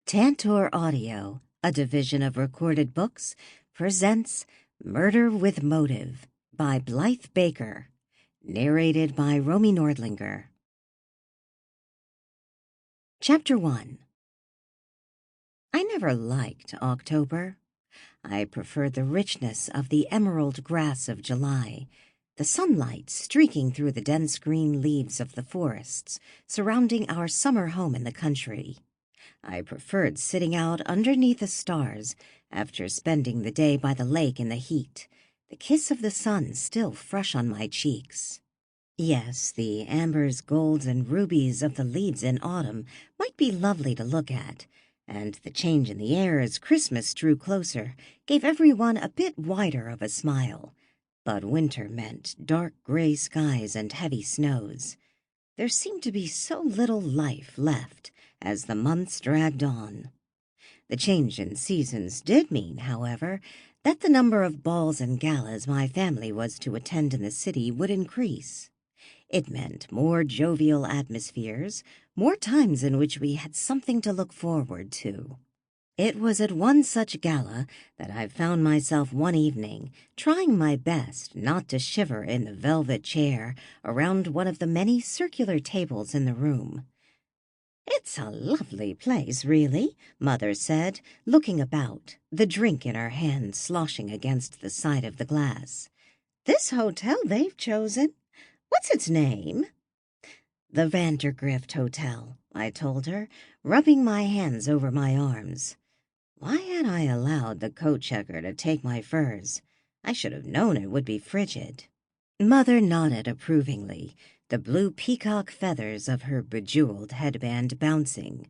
Tantor Audio, a division of Recorded Books, presents Murder with Motive by Blythe Baker, narrated by Romy Nordlinger. Chapter 1. I never liked October. I preferred the richness of the emerald grass of July, the sunlight streaking through the dense green leaves of the forests surrounding our summer home in the country. I preferred sitting out underneath the stars after spending the day by the lake in the heat, the kiss of the sun still fresh on my cheeks. Yes, the ambers, golds, and rubies of the leaves in autumn might be lovely to look at, and the change in the air as Christmas drew closer gave everyone a bit wider of a smile. But winter meant dark gray skies and heavy snows. There seemed to be so little life left as the months dragged on. The change in seasons did mean, however, that the number of balls and galas my family was to attend in the city would increase. It meant more jovial atmospheres, more times in which we had something to look forward to. It was at one such gala that I found myself one evening trying my best not to shiver in the velvet chair around one of the many circular tables in the room. "It's a lovely place, really," Mother said, looking about, the drink in her hand sloshing against the side of the glass. "This hotel they've chosen. What's its name?" "The Vandergrift Hotel," I told her, rubbing my hands over my arms. Why had I allowed the coat checker to take my furs? I should have known it would be frigid. Mother nodded approvingly, the blue peacock feathers of her bejeweled headband bouncing.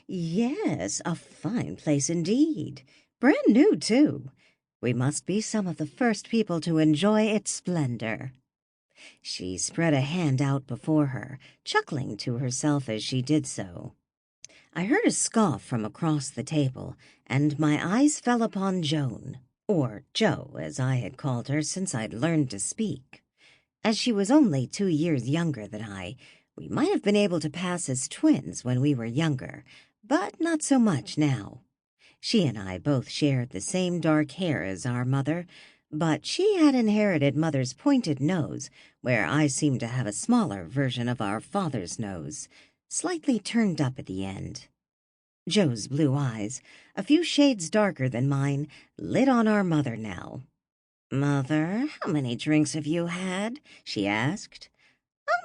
"Yes, a fine place indeed. Brand new, too. We must be some of the first people to enjoy its splendor." She spread a hand out before her, chuckling to herself as she did so. I heard a scoff from across the table, and my eyes fell upon Joan, or Jo, as I had called her since I'd learned to speak. As she was only 2 years younger than I, we might have been able to pass as twins when we were younger, but not so much now. She and I both shared the same dark hair as our mother, but she had inherited Mother's pointed nose, where I seemed to have a smaller version of our father's nose, slightly turned up at the end. Jo's blue eyes, a few shades darker than mine, lit on our mother now. "Mother, how many drinks have you had?" she asked.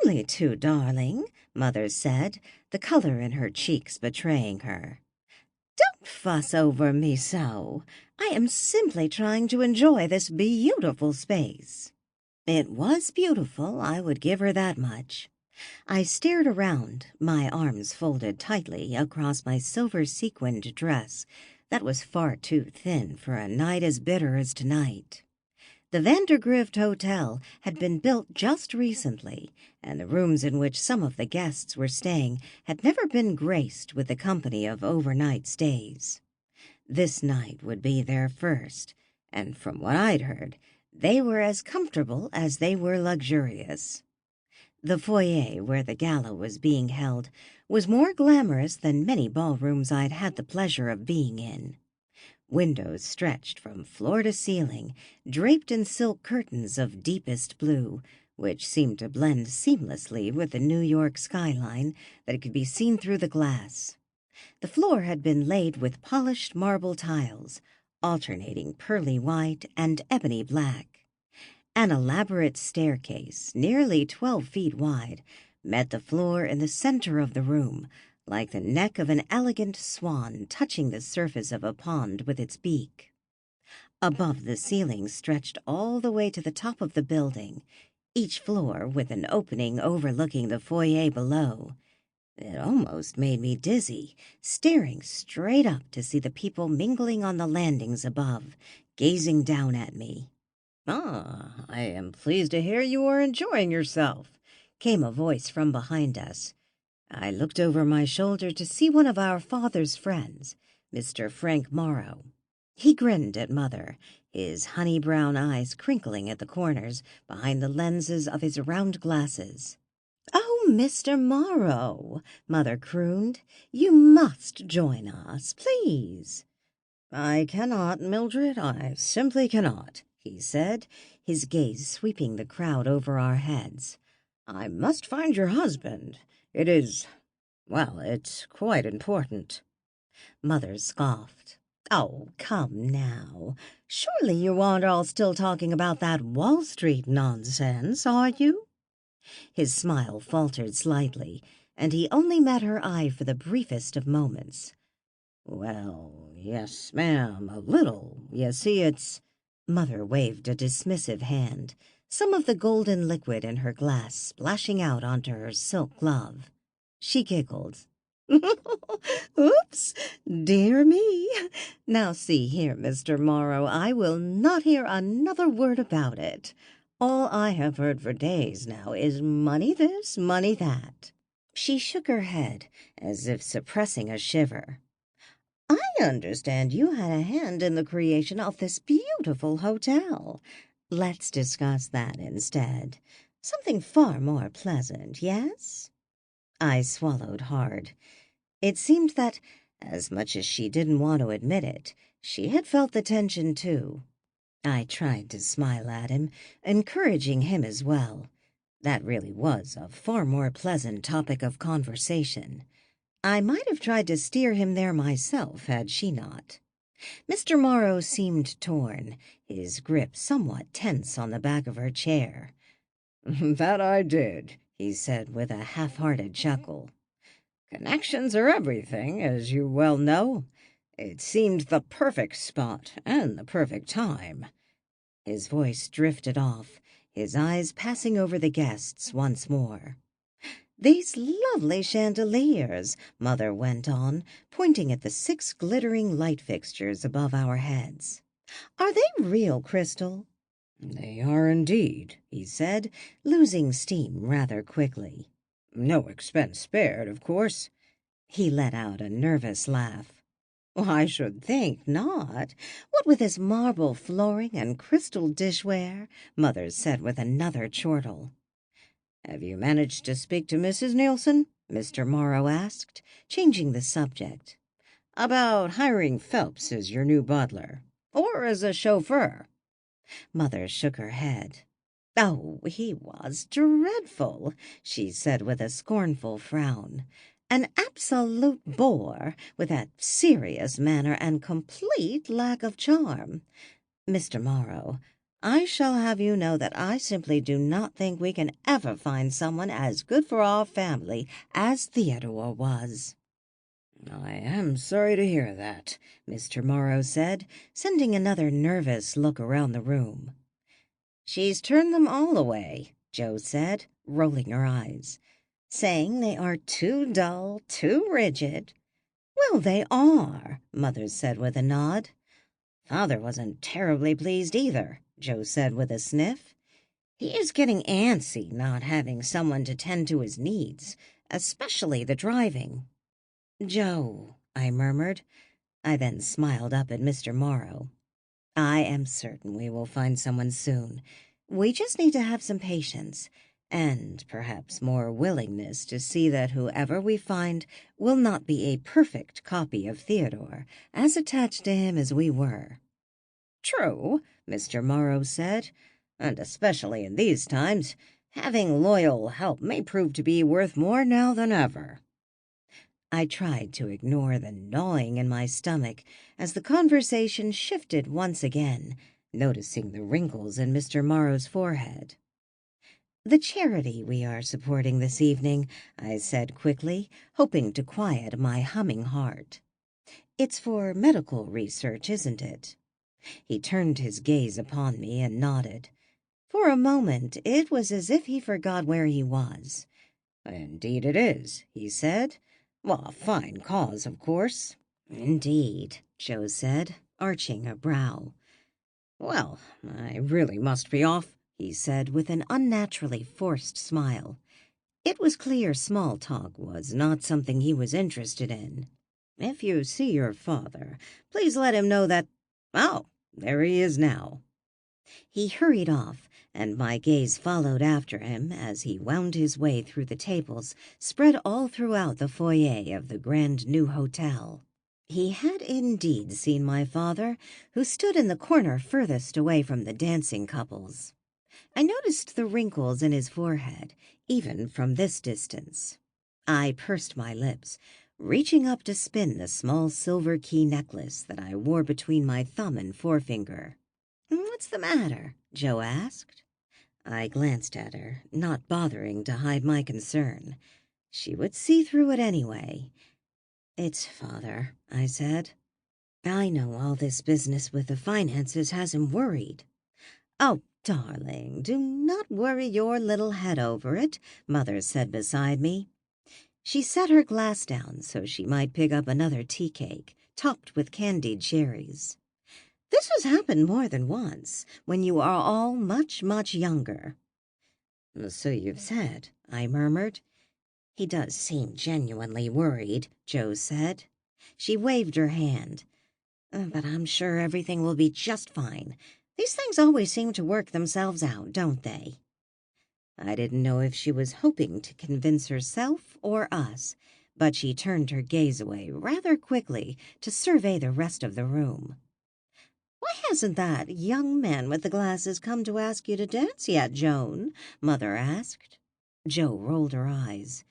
"Only 2, darling," Mother said, the color in her cheeks betraying her. "Don't fuss over me so. I am simply trying to enjoy this beautiful space." It was beautiful, I would give her that much. I stared around, my arms folded tightly across my silver sequined dress that was far too thin for a night as bitter as tonight. The Vandergrift Hotel had been built just recently, and the rooms in which some of the guests were staying had never been graced with the company of overnight stays. This night would be their first, and from what I'd heard, they were as comfortable as they were luxurious. The foyer where the gala was being held was more glamorous than many ballrooms I'd had the pleasure of being in. Windows stretched from floor to ceiling, draped in silk curtains of deepest blue, which seemed to blend seamlessly with the New York skyline that could be seen through the glass. The floor had been laid with polished marble tiles, alternating pearly white and ebony black. An elaborate staircase, nearly 12 feet wide, met the floor in the center of the room, like the neck of an elegant swan touching the surface of a pond with its beak. Above, the ceiling stretched all the way to the top of the building, each floor with an opening overlooking the foyer below. It almost made me dizzy, staring straight up to see the people mingling on the landings above, gazing down at me. "Ah, I am pleased to hear you are enjoying yourself," came a voice from behind us. I looked over my shoulder to see one of our father's friends, Mr. Frank Morrow. He grinned at Mother, his honey-brown eyes crinkling at the corners behind the lenses of his round glasses. "Oh, Mr. Morrow, Mother crooned. You must join us, please. I cannot, Mildred, I simply cannot, he said, his gaze sweeping the crowd over our heads. I must find your husband. It is, well, it's quite important. Mother scoffed. Oh, come now. Surely you aren't all still talking about that Wall Street nonsense, are you? His smile faltered slightly, and he only met her eye for the briefest of moments. Well, yes, ma'am, a little. You see, it's— Mother waved a dismissive hand, some of the golden liquid in her glass splashing out onto her silk glove. She giggled. Oops, dear me. Now see here, Mr. Morrow, I will not hear another word about it. All I have heard for days now is money this, money that. She shook her head, as if suppressing a shiver. I understand you had a hand in the creation of this beautiful hotel. Let's discuss that instead. Something far more pleasant, yes? I swallowed hard. It seemed that, as much as she didn't want to admit it, she had felt the tension too. I tried to smile at him, encouraging him as well. That really was a far more pleasant topic of conversation. I might have tried to steer him there myself had she not. Mr. Morrow seemed torn, his grip somewhat tense on the back of her chair. That I did, he said with a half-hearted chuckle. Connections are everything, as you well know. It seemed the perfect spot and the perfect time. His voice drifted off, his eyes passing over the guests once more. These lovely chandeliers, Mother went on, pointing at the 6 glittering light fixtures above our heads. Are they real crystal? They are indeed, he said, losing steam rather quickly. No expense spared, of course. He let out a nervous laugh. I should think not. What with this marble flooring and crystal dishware, Mother said with another chortle. Have you managed to speak to Mrs. Nielsen? Mr. Morrow asked, changing the subject. About hiring Phelps as your new butler, or as a chauffeur. Mother shook her head. Oh, he was dreadful, she said with a scornful frown. An absolute bore, with that serious manner and complete lack of charm. Mr. Morrow, I shall have you know that I simply do not think we can ever find someone as good for our family as Theodore was. I am sorry to hear that, Mr. Morrow said, sending another nervous look around the room. She's turned them all away, Jo said, rolling her eyes, saying they are too dull, too rigid. Well, they are, Mother said with a nod. Father wasn't terribly pleased either, Jo said with a sniff. He is getting antsy not having someone to tend to his needs, especially the driving. Jo, I murmured. I then smiled up at Mr. Morrow. I am certain we will find someone soon. We just need to have some patience, and perhaps more willingness to see that whoever we find will not be a perfect copy of Theodore, as attached to him as we were. True, Mr. Morrow said, and especially in these times, having loyal help may prove to be worth more now than ever. I tried to ignore the gnawing in my stomach as the conversation shifted once again, noticing the wrinkles in Mr. Morrow's forehead. The charity we are supporting this evening, I said quickly, hoping to quiet my humming heart. It's for medical research, isn't it? He turned his gaze upon me and nodded. For a moment it was as if he forgot where he was. Indeed it is, he said. Well, a fine cause, of course. Indeed, Jo said, arching a brow. Well, I really must be off, he said with an unnaturally forced smile. It was clear small talk was not something he was interested in. If you see your father, please let him know that— Oh, there he is now. He hurried off, and my gaze followed after him as he wound his way through the tables spread all throughout the foyer of the grand new hotel. He had indeed seen my father, who stood in the corner furthest away from the dancing couples. I noticed the wrinkles in his forehead, even from this distance. I pursed my lips, reaching up to spin the small silver key necklace that I wore between my thumb and forefinger. "What's the matter?" Joe asked. I glanced at her, not bothering to hide my concern. She would see through it anyway. "It's Father," I said. "I know all this business with the finances has him worried." "Oh, darling, do not worry your little head over it," Mother said beside me. She set her glass down so she might pick up another tea cake, topped with candied cherries. "This has happened more than once, when you are all much, much younger." "So you've said," I murmured. "He does seem genuinely worried," Joe said. She waved her hand. "But I'm sure everything will be just fine. These things always seem to work themselves out, don't they?" I didn't know if she was hoping to convince herself or us, but she turned her gaze away rather quickly to survey the rest of the room. "Why hasn't that young man with the glasses come to ask you to dance yet, Joan?" Mother asked. Joe rolled her eyes.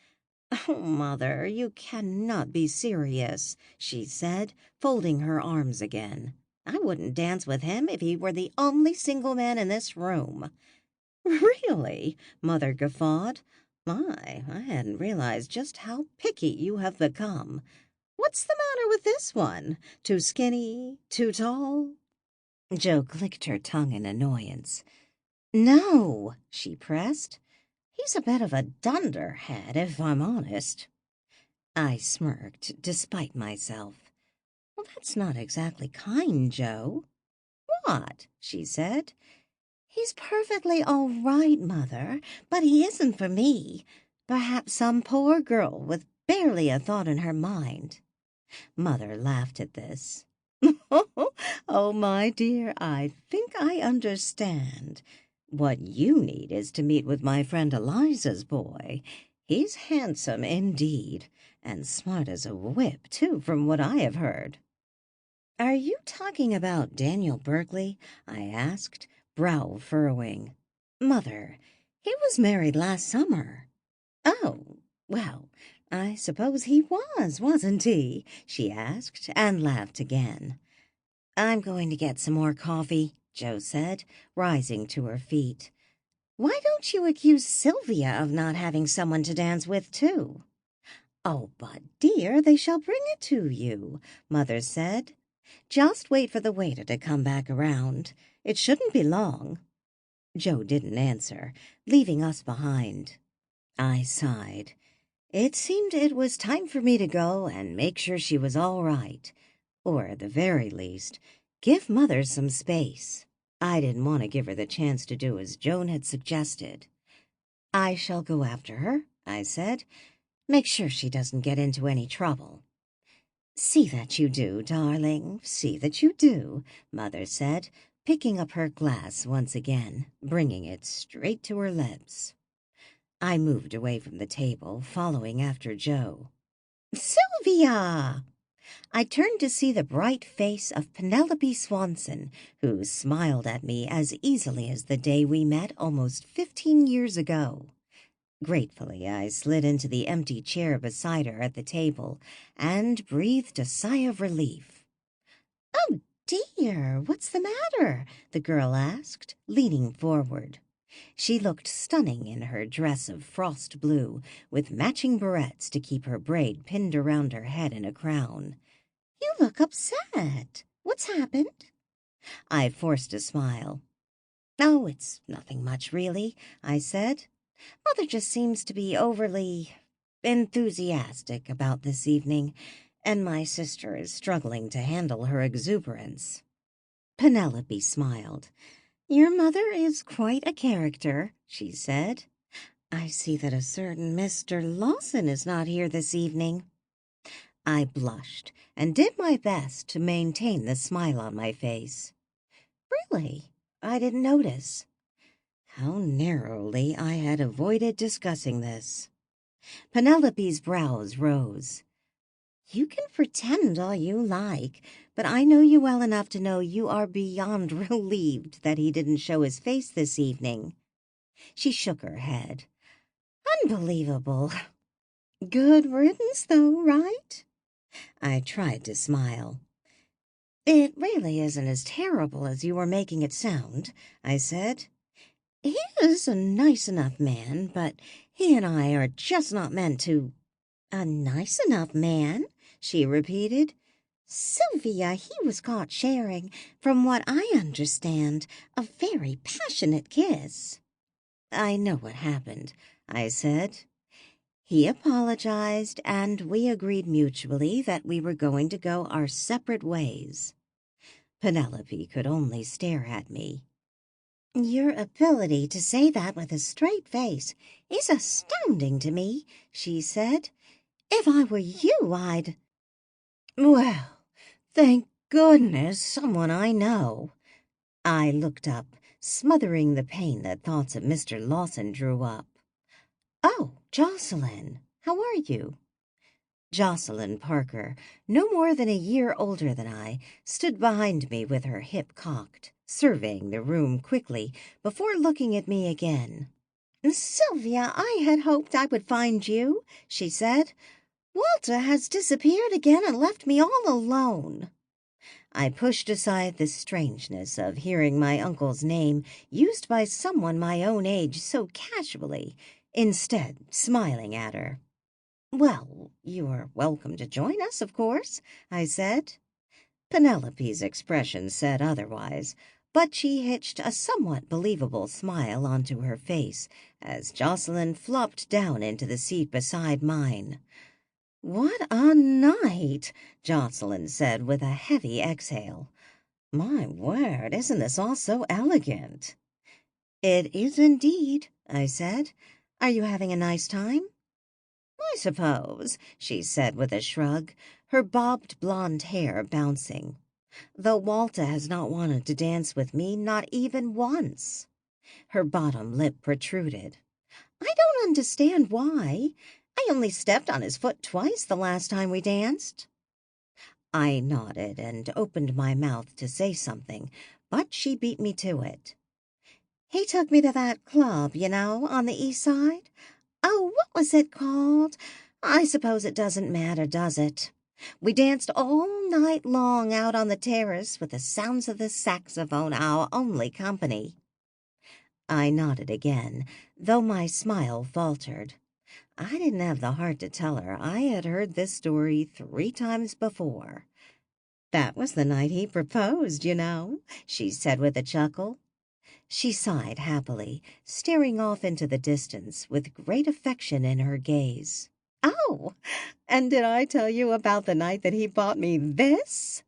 "Oh, Mother, you cannot be serious," she said, folding her arms again. "I wouldn't dance with him if he were the only single man in this room." "Really?" Mother guffawed. "My, I hadn't realized just how picky you have become. What's the matter with this one? Too skinny? Too tall?" Joe clicked her tongue in annoyance. "No," she pressed. "He's a bit of a dunderhead, if I'm honest." I smirked, despite myself. "Well, that's not exactly kind, Joe." "What?" she said. "He's perfectly all right, Mother, but he isn't for me. Perhaps some poor girl with barely a thought in her mind." Mother laughed at this. "Oh, my dear, I think I understand. What you need is to meet with my friend Eliza's boy. He's handsome indeed, and smart as a whip, too, from what I have heard." "Are you talking about Daniel Berkeley?" I asked, brow furrowing. "Mother, he was married last summer." "Oh, well, I suppose he was, wasn't he?" she asked, and laughed again. "I'm going to get some more coffee," Joe said, rising to her feet. "Why don't you accuse Sylvia of not having someone to dance with, too?" "Oh, but dear, they shall bring it to you," Mother said. "Just wait for the waiter to come back around. It shouldn't be long." Joe didn't answer, leaving us behind. I sighed. It seemed it was time for me to go and make sure she was all right, or at the very least, give Mother some space. I didn't want to give her the chance to do as Joan had suggested. "I shall go after her," I said. "Make sure she doesn't get into any trouble." "See that you do, darling, see that you do," Mother said, picking up her glass once again, bringing it straight to her lips. I moved away from the table, following after Joe. "Sylvia!" I turned to see the bright face of Penelope Swanson, who smiled at me as easily as the day we met almost 15 years ago. Gratefully, I slid into the empty chair beside her at the table and breathed a sigh of relief. "Oh, dear, what's the matter?" the girl asked, leaning forward. She looked stunning in her dress of frost blue, with matching barrettes to keep her braid pinned around her head in a crown. "You look upset. What's happened?" I forced a smile. "Oh, it's nothing much, really," I said. "Mother just seems to be overly enthusiastic about this evening, and my sister is struggling to handle her exuberance." Penelope smiled. "Your mother is quite a character," she said. "I see that a certain Mr. Lawson is not here this evening." I blushed and did my best to maintain the smile on my face. "Really? I didn't notice. How narrowly I had avoided discussing this. Penelope's brows rose. You can pretend all you like, but I know you well enough to know you are beyond relieved that he didn't show his face this evening. She shook her head. Unbelievable. Good riddance, though, right? I tried to smile. It really isn't as terrible as you were making it sound, I said. He is a nice enough man, but he and I are just not meant to— A nice enough man, she repeated. Sylvia, he was caught sharing, from what I understand, a very passionate kiss. I know what happened, I said. He apologized, and we agreed mutually that we were going to go our separate ways. Penelope could only stare at me. Your ability to say that with a straight face is astounding to me, she said. If I were you, I'd— Well, thank goodness someone I know. I looked up, smothering the pain that thoughts of Mr. Lawson drew up. Oh, Jocelyn, how are you? Jocelyn Parker, no more than a year older than I, stood behind me with her hip cocked, surveying the room quickly before looking at me again. Sylvia, I had hoped I would find you, she said. Walter has disappeared again and left me all alone. I pushed aside the strangeness of hearing my uncle's name used by someone my own age so casually, instead smiling at her. Well, you are welcome to join us, of course, I said. Penelope's expression said otherwise, but she hitched a somewhat believable smile onto her face as Jocelyn flopped down into the seat beside mine. What a night, Jocelyn said with a heavy exhale. My word, isn't this all so elegant? It is indeed, I said. Are you having a nice time? I suppose, she said with a shrug, her bobbed blonde hair bouncing. Though Walter has not wanted to dance with me, not even once. Her bottom lip protruded. I don't understand why. I only stepped on his foot twice the last time we danced. I nodded and opened my mouth to say something, but she beat me to it. He took me to that club, on the east side. Oh, what was it called? I suppose it doesn't matter, does it? We danced all night long out on the terrace with the sounds of the saxophone our only company. I nodded again, though my smile faltered. I didn't have the heart to tell her I had heard this story 3 times before. That was the night he proposed, she said with a chuckle. She sighed happily, staring off into the distance with great affection in her gaze. Oh, and did I tell you about the night that he bought me this?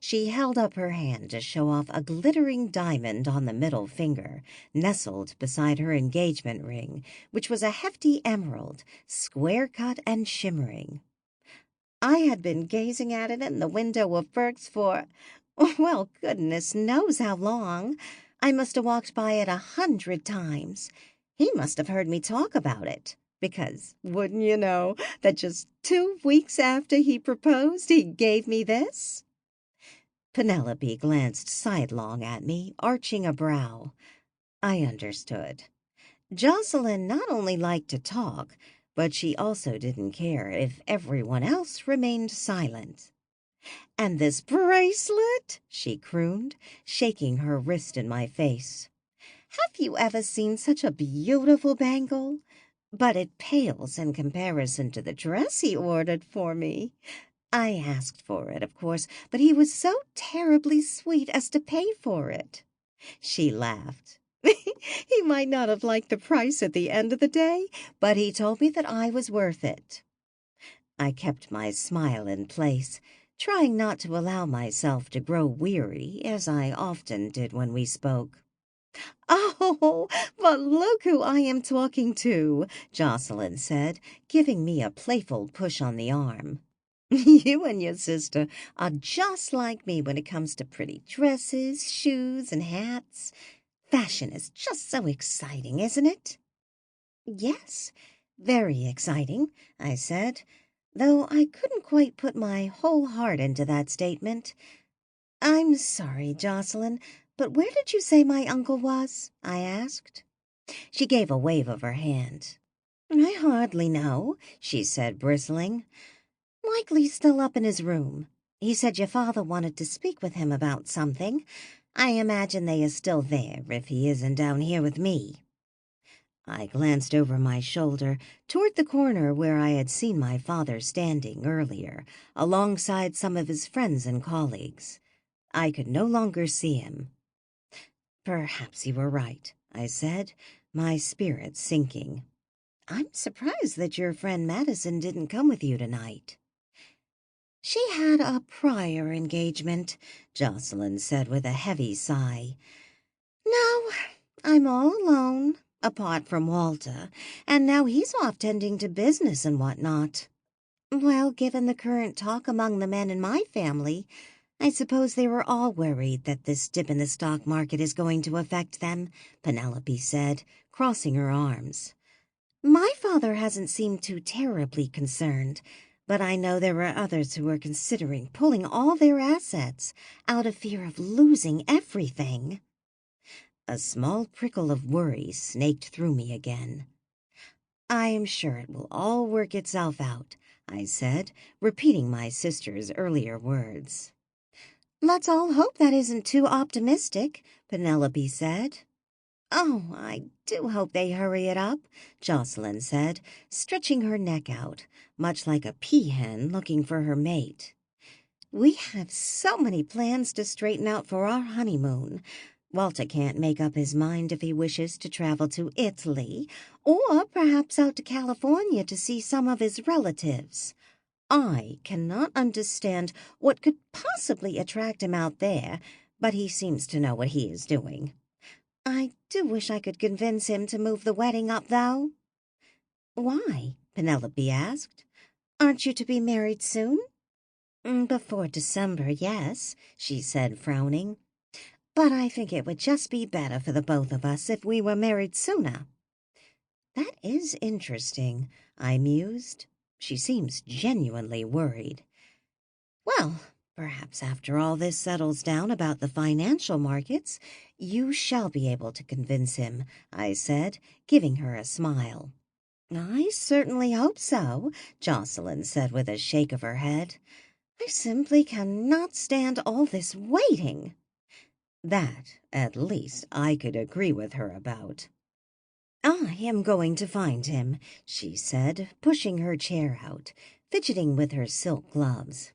She held up her hand to show off a glittering diamond on the middle finger, nestled beside her engagement ring, which was a hefty emerald, square-cut and shimmering. I had been gazing at it in the window of Burke's for, well, goodness knows how long. I must have walked by it 100 times. He must have heard me talk about it, because wouldn't you know that just 2 weeks after he proposed, he gave me this? Penelope glanced sidelong at me, arching a brow. I understood. Jocelyn not only liked to talk, but she also didn't care if everyone else remained silent. And this bracelet, she crooned, shaking her wrist in my face. Have you ever seen such a beautiful bangle? But it pales in comparison to the dress he ordered for me. I asked for it, of course, but he was so terribly sweet as to pay for it. She laughed. He might not have liked the price at the end of the day, but he told me that I was worth it. I kept my smile in place, trying not to allow myself to grow weary, as I often did when we spoke. Oh, but look who I am talking to, Jocelyn said, giving me a playful push on the arm. You and your sister are just like me when it comes to pretty dresses, shoes, and hats. Fashion is just so exciting, isn't it? Yes, very exciting, I said, though I couldn't quite put my whole heart into that statement. I'm sorry, Jocelyn, but where did you say my uncle was? I asked. She gave a wave of her hand. I hardly know, she said, bristling. Likely still up in his room. He said your father wanted to speak with him about something. I imagine they is still there if he isn't down here with me. I glanced over my shoulder toward the corner where I had seen my father standing earlier, alongside some of his friends and colleagues. I could no longer see him. Perhaps you were right, I said, my spirits sinking. I'm surprised that your friend Madison didn't come with you tonight. She had a prior engagement, Jocelyn said with a heavy sigh. No, I'm all alone, apart from Walter, and now he's off tending to business and whatnot. Well, given the current talk among the men in my family, I suppose they were all worried that this dip in the stock market is going to affect them, Penelope said, crossing her arms. My father hasn't seemed too terribly concerned, but I know there are others who are considering pulling all their assets out of fear of losing everything. A small prickle of worry snaked through me again. I am sure it will all work itself out, I said, repeating my sister's earlier words. Let's all hope that isn't too optimistic, Penelope said. Oh, I do hope they hurry it up, Jocelyn said, stretching her neck out, much like a peahen looking for her mate. We have so many plans to straighten out for our honeymoon. Walter can't make up his mind if he wishes to travel to Italy, or perhaps out to California to see some of his relatives. I cannot understand what could possibly attract him out there, but he seems to know what he is doing. I do wish I could convince him to move the wedding up, though. Why? Penelope asked. Aren't you to be married soon? Before December, yes, she said, frowning. But I think it would just be better for the both of us if we were married sooner. That is interesting, I mused. She seems genuinely worried. Well, perhaps after all this settles down about the financial markets, you shall be able to convince him, I said, giving her a smile. I certainly hope so, Jocelyn said with a shake of her head. I simply cannot stand all this waiting. That, at least, I could agree with her about. I am going to find him, she said, pushing her chair out, fidgeting with her silk gloves.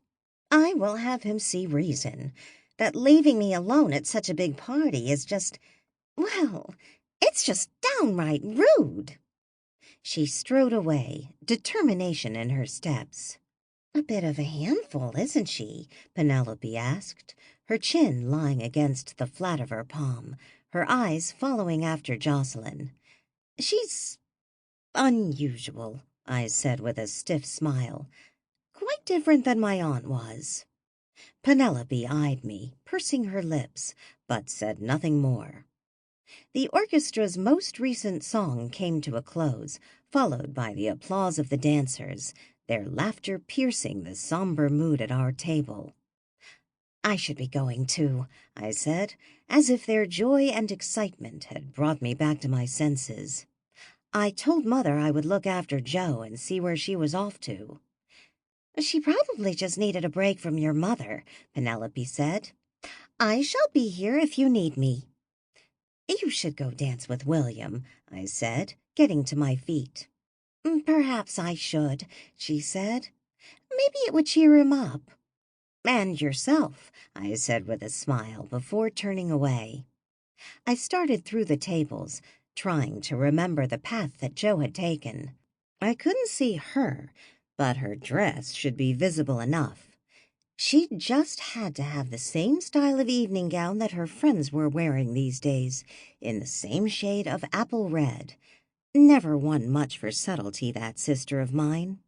I will have him see reason. That leaving me alone at such a big party is just, well, it's just downright rude. She strode away, determination in her steps. A bit of a handful, isn't she? Penelope asked, her chin lying against the flat of her palm, her eyes following after Jocelyn. She's unusual, I said with a stiff smile. Quite different than my aunt was. Penelope eyed me, pursing her lips, but said nothing more. The orchestra's most recent song came to a close, followed by the applause of the dancers, their laughter piercing the somber mood at our table. I should be going too, I said, as if their joy and excitement had brought me back to my senses. I told Mother I would look after Jo and see where she was off to. She probably just needed a break from your mother, Penelope said. I shall be here if you need me. You should go dance with William, I said, getting to my feet. Perhaps I should, she said. Maybe it would cheer him up. And yourself, I said with a smile before turning away. I started through the tables, trying to remember the path that Jo had taken. I couldn't see her, but her dress should be visible enough. She just had to have the same style of evening gown that her friends were wearing these days, in the same shade of apple red. Never one much for subtlety, that sister of mine.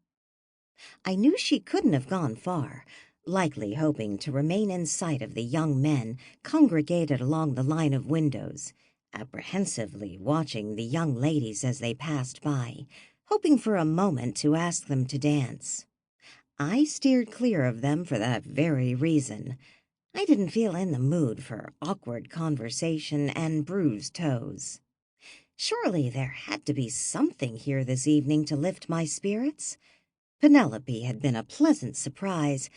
I knew she couldn't have gone far, likely hoping to remain in sight of the young men congregated along the line of windows, apprehensively watching the young ladies as they passed by, hoping for a moment to ask them to dance. I steered clear of them for that very reason. I didn't feel in the mood for awkward conversation and bruised toes. Surely there had to be something here this evening to lift my spirits. Penelope had been a pleasant surprise,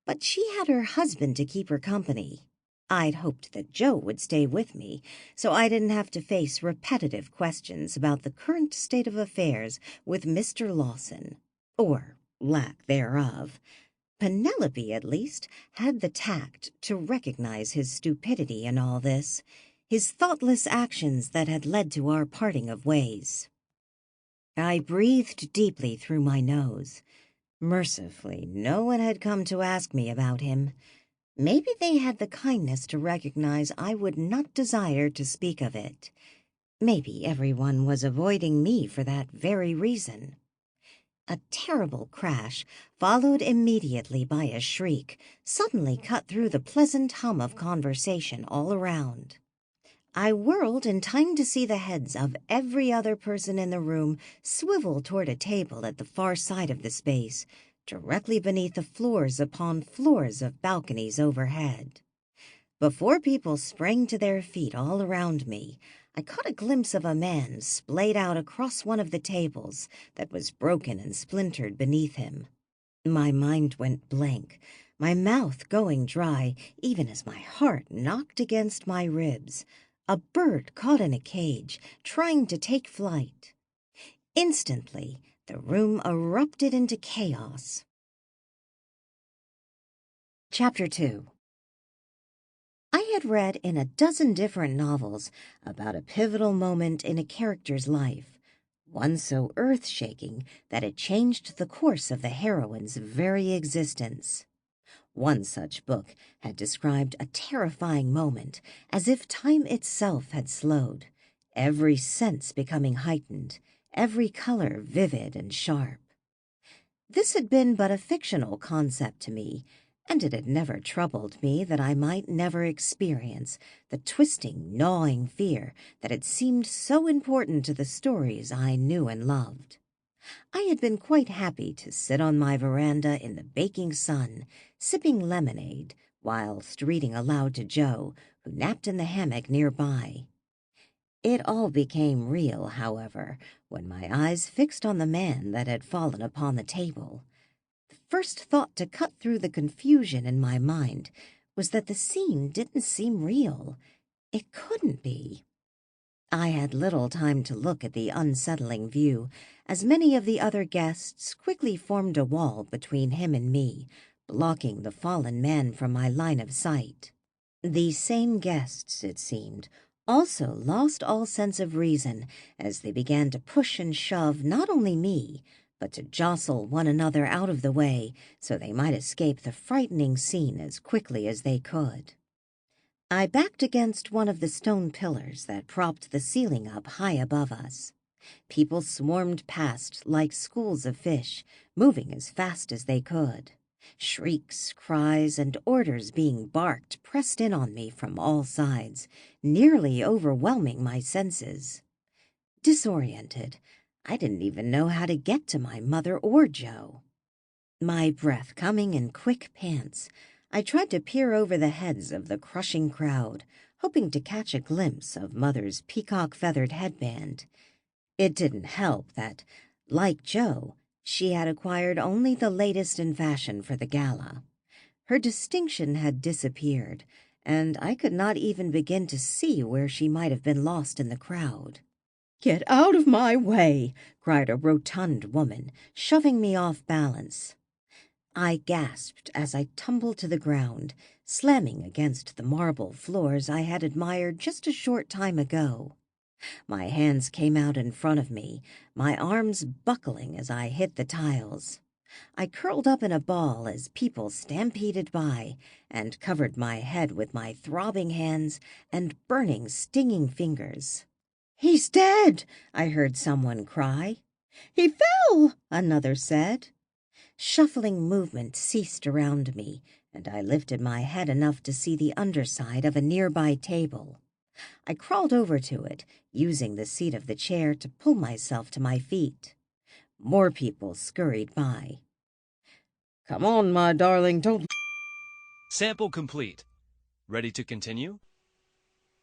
but she had her husband to keep her company. I'd hoped that Joe would stay with me, so I didn't have to face repetitive questions about the current state of affairs with Mr. Lawson, or lack thereof. Penelope, at least, had the tact to recognize his stupidity in all this, his thoughtless actions that had led to our parting of ways. I breathed deeply through my nose. Mercifully, no one had come to ask me about him. Maybe they had the kindness to recognize I would not desire to speak of it. Maybe everyone was avoiding me for that very reason. A terrible crash, followed immediately by a shriek, suddenly cut through the pleasant hum of conversation all around. I whirled in time to see the heads of every other person in the room swivel toward a table at the far side of the space, directly beneath the floors upon floors of balconies overhead. Before people sprang to their feet all around me, I caught a glimpse of a man splayed out across one of the tables that was broken and splintered beneath him. My mind went blank, my mouth going dry, even as my heart knocked against my ribs. A bird caught in a cage, trying to take flight. Instantly, the room erupted into chaos. Chapter 2. I had read in a dozen different novels about a pivotal moment in a character's life, one so earth-shaking that it changed the course of the heroine's very existence. One such book had described a terrifying moment, as if time itself had slowed, every sense becoming heightened, every color vivid and sharp. This had been but a fictional concept to me, and it had never troubled me that I might never experience the twisting, gnawing fear that had seemed so important to the stories I knew and loved. I had been quite happy to sit on my veranda in the baking sun, sipping lemonade, whilst reading aloud to Joe, who napped in the hammock nearby. It all became real, however, when my eyes fixed on the man that had fallen upon the table. The first thought to cut through the confusion in my mind was that the scene didn't seem real. It couldn't be. I had little time to look at the unsettling view, as many of the other guests quickly formed a wall between him and me, blocking the fallen man from my line of sight. These same guests, it seemed, also lost all sense of reason as they began to push and shove not only me, but to jostle one another out of the way so they might escape the frightening scene as quickly as they could. I backed against one of the stone pillars that propped the ceiling up high above us. People swarmed past like schools of fish, moving as fast as they could. Shrieks, cries, and orders being barked pressed in on me from all sides, nearly overwhelming my senses. Disoriented, I didn't even know how to get to my mother or Joe. My breath coming in quick pants, I tried to peer over the heads of the crushing crowd, hoping to catch a glimpse of Mother's peacock-feathered headband. It didn't help that, like Joe, she had acquired only the latest in fashion for the gala. Her distinction had disappeared, and I could not even begin to see where she might have been lost in the crowd. "Get out of my way!" cried a rotund woman, shoving me off balance. I gasped as I tumbled to the ground, slamming against the marble floors I had admired just a short time ago. My hands came out in front of me, my arms buckling as I hit the tiles. I curled up in a ball as people stampeded by and covered my head with my throbbing hands and burning, stinging fingers. "He's dead!" I heard someone cry. "He fell!" another said. Shuffling movement ceased around me, and I lifted my head enough to see the underside of a nearby table. I crawled over to it, using the seat of the chair to pull myself to my feet. More people scurried by. Come on, my darling, don't... Sample complete. Ready to continue?